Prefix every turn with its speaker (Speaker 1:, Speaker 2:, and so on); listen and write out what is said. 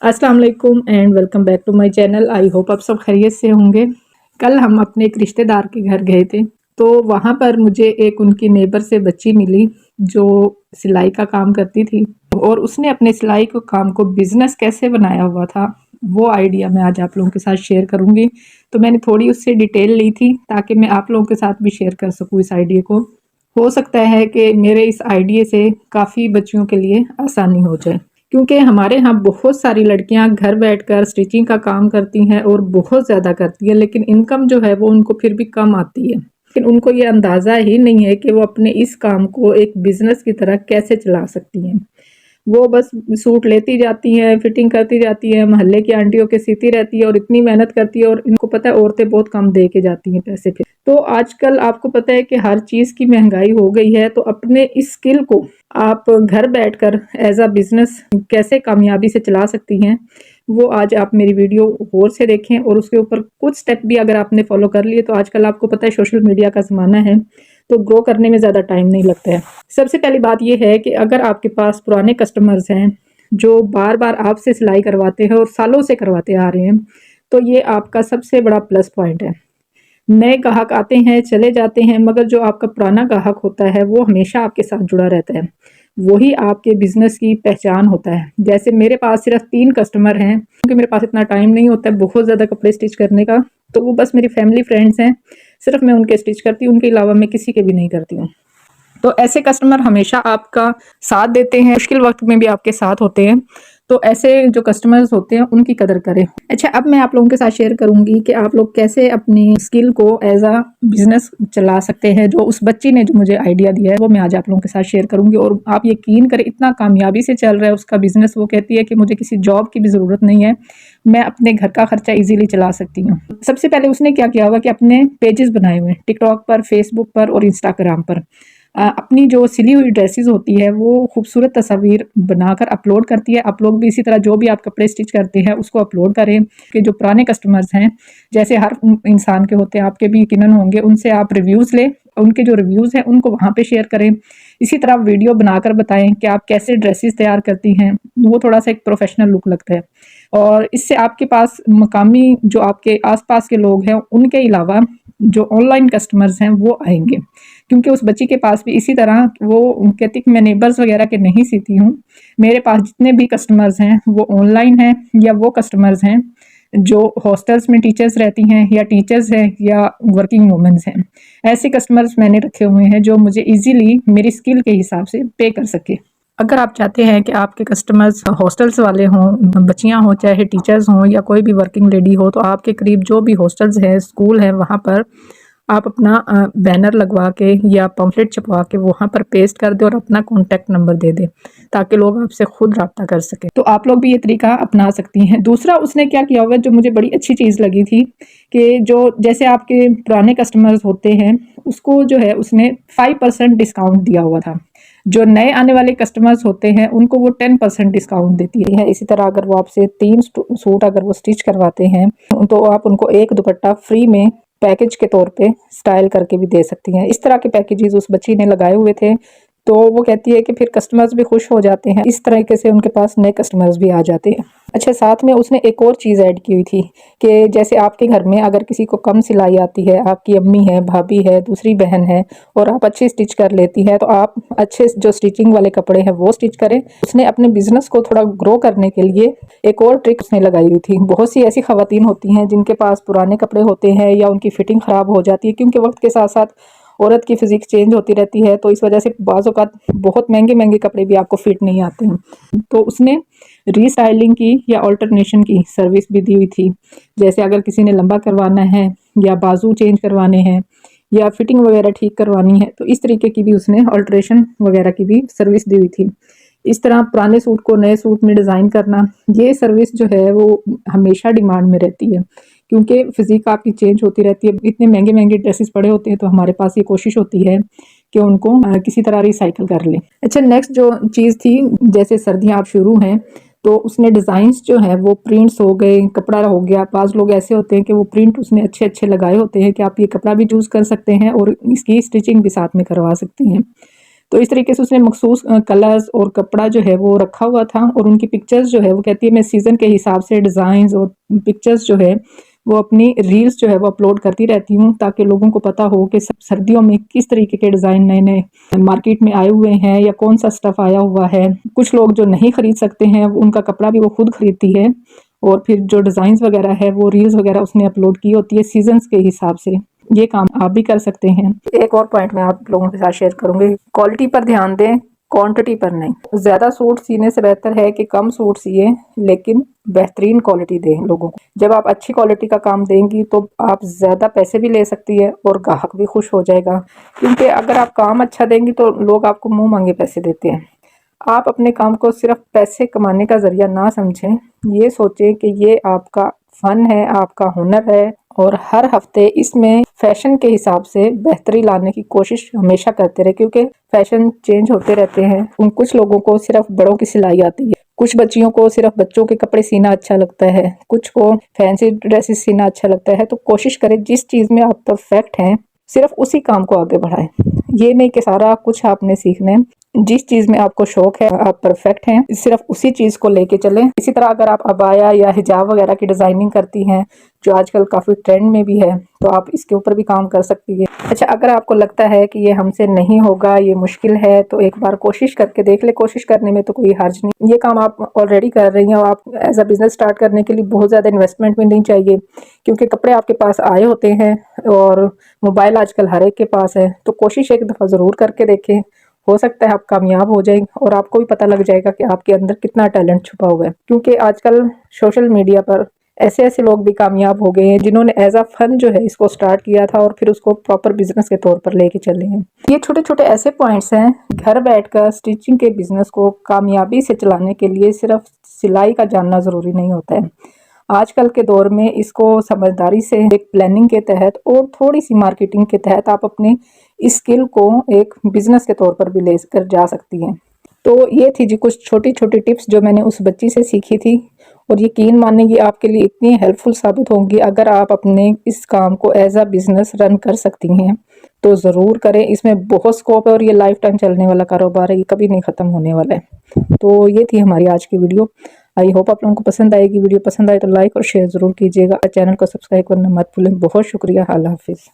Speaker 1: अस्सलाम वालेकुम and welcome back to my channel. I hope आप सब खैरियत से होंगे। कल हम अपने एक रिश्तेदार के घर गए थे, तो वहाँ पर मुझे एक उनकी नेबर से बच्ची मिली जो सिलाई का काम करती थी, और उसने अपने सिलाई को काम को बिजनेस कैसे बनाया हुआ था वो आइडिया मैं आज आप लोगों के साथ शेयर करूँगी। तो मैंने थोड़ी उससे डिटेल ली थी ताकि मैं आप लोगों के साथ भी शेयर कर सकूँ इस आइडिया को। हो सकता है कि मेरे इस आइडिया से काफ़ी बच्चियों के लिए आसानी हो जाए, क्योंकि हमारे यहाँ बहुत सारी लड़कियां घर बैठकर स्टिचिंग का काम करती हैं और बहुत ज़्यादा करती है, लेकिन इनकम जो है वो उनको फिर भी कम आती है। लेकिन उनको ये अंदाज़ा ही नहीं है कि वो अपने इस काम को एक बिजनेस की तरह कैसे चला सकती हैं। वो बस सूट लेती जाती हैं, फिटिंग करती जाती हैं, मोहल्ले की आंटियों के सीती रहती है और इतनी मेहनत करती है, और इनको पता है औरतें बहुत कम दे के जाती हैं पैसे फिर। तो आजकल आपको पता है कि हर चीज़ की महंगाई हो गई है, तो अपने इस स्किल को आप घर बैठकर एज अ बिजनेस कैसे कामयाबी से चला सकती हैं, वो आज आप मेरी वीडियो गौर से देखें, और उसके ऊपर कुछ स्टेप भी अगर आपने फॉलो कर लिए तो आजकल आपको पता है सोशल मीडिया का ज़माना है, तो ग्रो करने में ज़्यादा टाइम नहीं लगता है। सबसे पहली बात यह है कि अगर आपके पास पुराने कस्टमर्स हैं जो बार बार आपसे सिलाई करवाते हैं और सालों से करवाते आ रहे हैं, तो ये आपका सबसे बड़ा प्लस पॉइंट है। नए ग्राहक आते हैं चले जाते हैं, मगर जो आपका पुराना ग्राहक होता है वो हमेशा आपके साथ जुड़ा रहता है। वही आपके बिजनेस की पहचान होता है। जैसे मेरे पास सिर्फ 3 कस्टमर हैं, क्योंकि मेरे पास इतना टाइम नहीं होता है बहुत ज़्यादा कपड़े स्टिच करने का, तो वो बस मेरी फैमिली फ्रेंड्स हैं। सिर्फ मैं उनके स्टिच करती हूँ, उनके अलावा मैं किसी के भी नहीं करती हूँ। तो ऐसे कस्टमर हमेशा आपका साथ देते हैं, मुश्किल वक्त में भी आपके साथ होते हैं। तो ऐसे जो कस्टमर्स होते हैं उनकी कदर करें। अच्छा, अब मैं आप लोगों के साथ शेयर करूंगी कि आप लोग कैसे अपनी स्किल को एज अ बिजनेस चला सकते हैं। जो उस बच्ची ने जो मुझे आइडिया दिया है वो मैं आज आप लोगों के साथ शेयर करूंगी, और आप यकीन करें इतना कामयाबी से चल रहा है उसका बिजनेस। वो कहती है कि मुझे किसी जॉब की भी ज़रूरत नहीं है, मैं अपने घर का खर्चा इजीली चला सकती हूँ। सबसे पहले उसने क्या किया हुआ कि अपने पेजेस बनाए हुए हैं टिकटॉक पर, फेसबुक पर और इंस्टाग्राम पर। अपनी जो सिली हुई ड्रेसेस होती है वो खूबसूरत तस्वीर बनाकर अपलोड करती है। आप लोग भी इसी तरह जो भी आप कपड़े स्टिच करते हैं उसको अपलोड करें, कि जो पुराने कस्टमर्स हैं, जैसे हर इंसान के होते हैं, आपके भी यकीनन होंगे, उनसे आप रिव्यूज़ लें, उनके जो रिव्यूज़ हैं उनको वहाँ पे शेयर करें। इसी तरह वीडियो बनाकर बताएं कि आप कैसे ड्रेसेस तैयार करती हैं, वो थोड़ा सा एक प्रोफेशनल लुक लगता है। और इससे आपके पास मकामी जो आपके आसपास के लोग हैं उनके अलावा जो ऑनलाइन कस्टमर्स हैं वो आएंगे, क्योंकि उस बच्ची के पास भी इसी तरह वो कहती कि मैं नेबर्स वगैरह के नहीं सीती हूँ, मेरे पास जितने भी कस्टमर्स हैं वो ऑनलाइन हैं, या वो कस्टमर्स हैं जो हॉस्टल्स में टीचर्स रहती हैं, या टीचर्स हैं, या वर्किंग वुमेन्स हैं। ऐसे कस्टमर्स मैंने रखे हुए हैं जो मुझे इजीली मेरी स्किल के हिसाब से पे कर सके। अगर आप चाहते हैं कि आपके कस्टमर्स हॉस्टल्स वाले हों, बच्चियां हों, चाहे टीचर्स हों या कोई भी वर्किंग लेडी हो, तो आपके करीब जो भी हॉस्टल्स हैं, स्कूल हैं, वहाँ पर आप अपना बैनर लगवा के या पम्फलेट छपवा के वहाँ पर पेस्ट कर दें और अपना कॉन्टैक्ट नंबर दे दें, ताकि लोग आपसे खुद रब्ता कर सकें। तो आप लोग भी ये तरीका अपना सकती हैं। दूसरा उसने क्या किया हुआ जो मुझे बड़ी अच्छी चीज़ लगी थी, कि जो जैसे आपके पुराने कस्टमर्स होते हैं उसको जो है उसने 5% डिस्काउंट दिया हुआ था। जो नए आने वाले कस्टमर्स होते हैं उनको वो 10% डिस्काउंट देती है। इसी तरह अगर वो आपसे 3 सूट अगर वो स्टिच करवाते हैं तो आप उनको एक दुपट्टा फ्री में पैकेज के तौर पे स्टाइल करके भी दे सकती हैं। इस तरह के पैकेजेस उस बच्ची ने लगाए हुए थे, तो वो कहती है कि फिर कस्टमर्स भी खुश हो जाते हैं, इस तरीके से उनके पास नए कस्टमर्स भी आ जाते हैं। अच्छा, साथ में उसने एक और चीज़ ऐड की हुई थी कि जैसे आपके घर में अगर किसी को कम सिलाई आती है, आपकी अम्मी है, भाभी है, दूसरी बहन है, और आप अच्छी स्टिच कर लेती हैं, तो आप अच्छे जो स्टिचिंग वाले कपड़े हैं वो स्टिच करें। उसने अपने बिजनेस को थोड़ा ग्रो करने के लिए एक और ट्रिक उसने लगाई हुई थी। बहुत सी ऐसी खवातीन होती हैं जिनके पास पुराने कपड़े होते हैं या उनकी फिटिंग ख़राब हो जाती है, क्योंकि वक्त के साथ साथ औरत की फिजिक चेंज होती रहती है, तो इस वजह से बाज़ औक़ात बहुत महंगे महंगे कपड़े भी आपको फिट नहीं आते हैं। तो उसने रीस्टाइलिंग की या ऑल्टरनेशन की सर्विस भी दी हुई थी। जैसे अगर किसी ने लंबा करवाना है या बाजू चेंज करवाने हैं या फिटिंग वगैरह ठीक करवानी है, तो इस तरीके की भी उसने ऑल्ट्रेशन वगैरह की भी सर्विस दी हुई थी। इस तरह पुराने सूट को नए सूट में डिज़ाइन करना, ये सर्विस जो है वो हमेशा डिमांड में रहती है, क्योंकि फिजिक आपकी चेंज होती रहती है। इतने महंगे महंगे ड्रेसेस पड़े होते हैं, तो हमारे पास ये कोशिश होती है कि उनको किसी तरह रिसाइकिल कर लें। अच्छा, नेक्स्ट जो चीज़ थी, जैसे सर्दियाँ आप शुरू हैं, तो उसने डिज़ाइंस जो हैं वो प्रिंट्स हो गए, कपड़ा हो गया। बाज़ लोग ऐसे होते हैं कि वो प्रिंट उसने अच्छे अच्छे लगाए होते हैं कि आप ये कपड़ा भी चूज़ कर सकते हैं और इसकी स्टिचिंग भी साथ में करवा सकते हैं। तो इस तरीके से उसने मखसूस कलर्स और कपड़ा जो है वो रखा हुआ था, और उनकी पिक्चर्स जो है वो कहती है मैं सीज़न के हिसाब से डिज़ाइंस और पिक्चर्स जो है वो अपनी रील्स जो है वो अपलोड करती रहती हूँ, ताकि लोगों को पता हो कि सर्दियों में किस तरीके के डिज़ाइन नए नए मार्केट में आए हुए हैं या कौन सा स्टफ़ आया हुआ है। कुछ लोग जो नहीं खरीद सकते हैं उनका कपड़ा भी वो खुद खरीदती है, और फिर जो डिज़ाइंस वगैरह है वो रील्स वगैरह उसने अपलोड की होती है सीजन्स के हिसाब से। ये काम आप भी कर सकते हैं। एक और पॉइंट मैं आप लोगों के साथ शेयर करूंगी, क्वालिटी पर ध्यान दें, क्वांटिटी पर नहीं। ज़्यादा सूट सीने से बेहतर है कि कम सूट सिए लेकिन बेहतरीन क्वालिटी दें लोगों को। जब आप अच्छी क्वालिटी का काम देंगी तो आप ज़्यादा पैसे भी ले सकती है और ग्राहक भी खुश हो जाएगा, क्योंकि अगर आप काम अच्छा देंगी तो लोग आपको मुंह मांगे पैसे देते हैं। आप अपने काम को सिर्फ पैसे कमाने का जरिया ना समझें, ये सोचें कि ये आपका फन है, आपका हुनर है, और हर हफ्ते इसमें फैशन के हिसाब से बेहतरी लाने की कोशिश हमेशा करते रहे, क्योंकि फैशन चेंज होते रहते हैं। उन कुछ लोगों को सिर्फ बड़ों की सिलाई आती है, कुछ बच्चियों को सिर्फ बच्चों के कपड़े सीना अच्छा लगता है, कुछ को फैंसी ड्रेसेस सीना अच्छा लगता है। तो कोशिश करें जिस चीज़ में आप परफेक्ट हैं सिर्फ उसी काम को आगे बढ़ाएं। ये नहीं कि सारा कुछ आपने सीखना है। जिस चीज़ में आपको शौक है, आप परफेक्ट हैं, सिर्फ उसी चीज़ को लेके चलें। इसी तरह अगर आप अबाया या हिजाब वगैरह की डिज़ाइनिंग करती हैं, जो आजकल काफ़ी ट्रेंड में भी है, तो आप इसके ऊपर भी काम कर सकती है। अच्छा, अगर आपको लगता है कि ये हमसे नहीं होगा, ये मुश्किल है, तो एक बार कोशिश करके देख ले। कोशिश करने में तो कोई हर्ज नहीं। ये काम आप ऑलरेडी कर रही हैं और आप एज अ बिज़नेस स्टार्ट करने के लिए बहुत ज़्यादा इन्वेस्टमेंट भी नहीं चाहिए, क्योंकि कपड़े आपके पास आए होते हैं और मोबाइल आजकल हर एक के पास है। तो कोशिश एक दफ़ा ज़रूर करके देखें, हो सकता है आप कामयाब हो जाएं और आपको भी पता लग जाएगा कि आपके अंदर कितना टैलेंट छुपा हुआ है। क्योंकि आजकल सोशल मीडिया पर ऐसे ऐसे लोग भी कामयाब हो गए हैं जिन्होंने एज अ फन जो है इसको स्टार्ट किया था और फिर उसको प्रॉपर बिजनेस के तौर पर लेके चले हैं। ये छोटे छोटे ऐसे पॉइंट्स हैं, घर बैठकर स्टिचिंग के बिजनेस को कामयाबी से चलाने के लिए सिर्फ सिलाई का जानना ज़रूरी नहीं होता है। आजकल के दौर में इसको समझदारी से एक प्लानिंग के तहत और थोड़ी सी मार्केटिंग के तहत आप अपने स्किल को एक बिजनेस के तौर पर भी लेकर जा सकती हैं। तो ये थी जी कुछ छोटी छोटी टिप्स जो मैंने उस बच्ची से सीखी थी, और यकीन मानिए ये आपके लिए इतनी हेल्पफुल साबित होंगी। अगर आप अपने इस काम को एज अ बिजनेस रन कर सकती हैं तो ज़रूर करें। इसमें बहुत स्कोप है और ये लाइफ टाइम चलने वाला कारोबार है, ये कभी नहीं ख़त्म होने वाला है। तो ये थी हमारी आज की वीडियो। आई होप आप लोगों को पसंद आएगी। वीडियो पसंद आए तो लाइक और शेयर ज़रूर कीजिएगा। चैनल को सब्सक्राइब करना मत भूलें। बहुत शुक्रिया। अल्लाह हाफिज़।